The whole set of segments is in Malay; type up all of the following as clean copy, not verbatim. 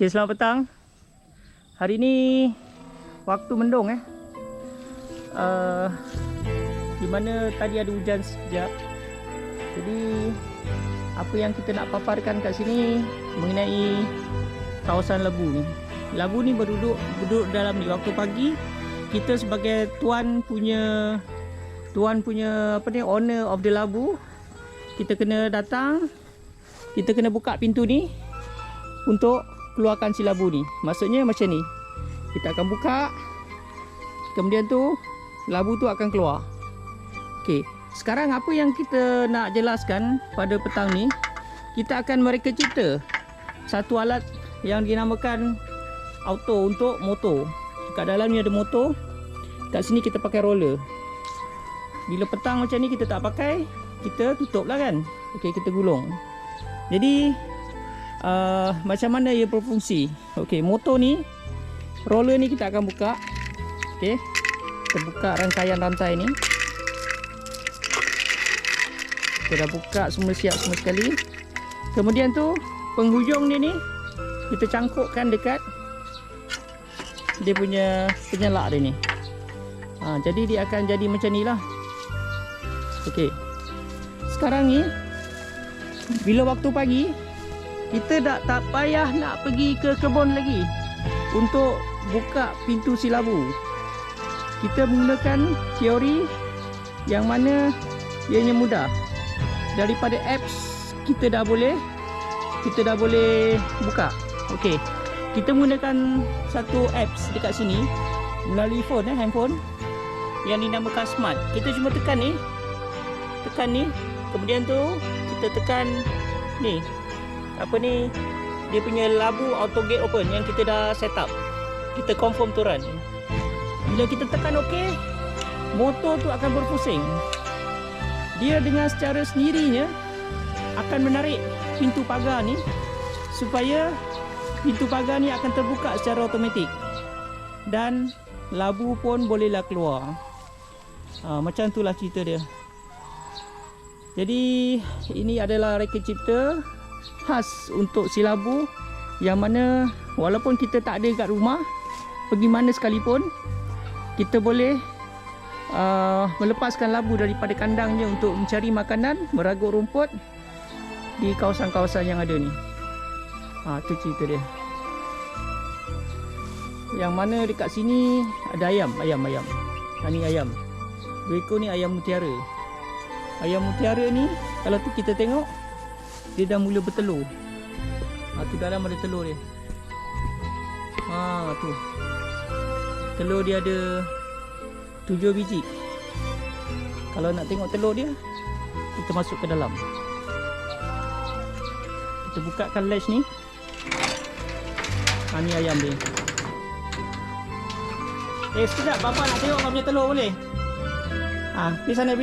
Okay, selamat petang. Hari ni waktu mendung di mana tadi ada hujan sekejap. Jadi apa yang kita nak paparkan kat sini mengenai kawasan Labu ni. Labu ni berduduk dalam ni. Waktu pagi kita sebagai tuan punya apa ni, owner of the Labu, kita kena datang, kita kena buka pintu ni untuk keluarkan si labu ni. Maksudnya macam ni, kita akan buka, kemudian tu labu tu akan keluar. Okey, sekarang apa yang kita nak jelaskan pada petang ni, kita akan mereka cipta satu alat yang dinamakan auto untuk motor. Kat dalam ni ada motor, kat sini kita pakai roller. Bila petang macam ni kita tak pakai, kita tutup lah kan. Okey, kita gulung. Jadi macam mana ia berfungsi? Okey, motor ni, roller ni kita akan buka. Okey, kita buka rangkaian rantai ni. Kita dah buka semua, siap semua sekali. Kemudian tu penghujung dia ni kita cangkukkan dekat dia punya penyelak dia ni. Jadi dia akan jadi macam ni lah. Okey, sekarang ni bila waktu pagi, kita tak payah nak pergi ke kebun lagi untuk buka pintu si labu. Kita menggunakan teori yang mana ianya mudah. Daripada apps kita dah boleh buka. Okey, kita menggunakan satu apps dekat sini melalui handphone yang dinamakan Smart. Kita cuma tekan ni, kemudian tu kita tekan ni, apa ni, dia punya labu auto gate open yang kita dah set up. Kita confirm tu run. Bila kita tekan OK, motor tu akan berpusing. Dia dengan secara sendirinya akan menarik pintu pagar ni supaya pintu pagar ni akan terbuka secara automatik dan labu pun bolehlah keluar. Macam itulah cerita dia. Jadi ini adalah reka cipta khas untuk si labu, yang mana walaupun kita tak ada kat rumah, pergi mana sekalipun, kita boleh melepaskan labu daripada kandangnya untuk mencari makanan, meragut rumput di kawasan-kawasan yang ada ni. Itu cerita dia. Yang mana dekat sini ada ayam. Ni ayam. 2 ekor ni ayam mutiara. Ayam mutiara ni kalau tu kita tengok, dia dah mula bertelur. Tu dalam ada telur dia. Tu telur dia ada 7 biji. Kalau nak tengok telur dia, kita masuk ke dalam. Kita bukakan latch ni. Ni ayam dia. Sekejap, bapa nak tengok kau punya telur boleh? Pergi sana.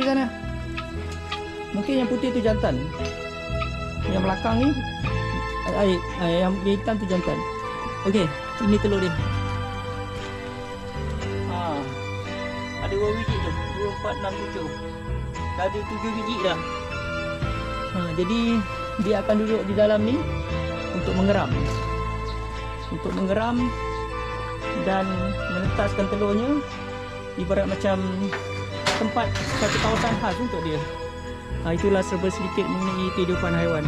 Mungkin yang putih tu jantan. Yang belakang ni yang hitam tu jantan. Okey, ini telur dia. Ada 2 biji tu. 2, 4, 6, 7. Dah ada 7 biji dah. Jadi dia akan duduk di dalam ni untuk mengeram. Dan menetaskan telurnya. Ibarat macam tempat satu kawasan khas untuk dia. Itulah serba sedikit mengenai kehidupan haiwan.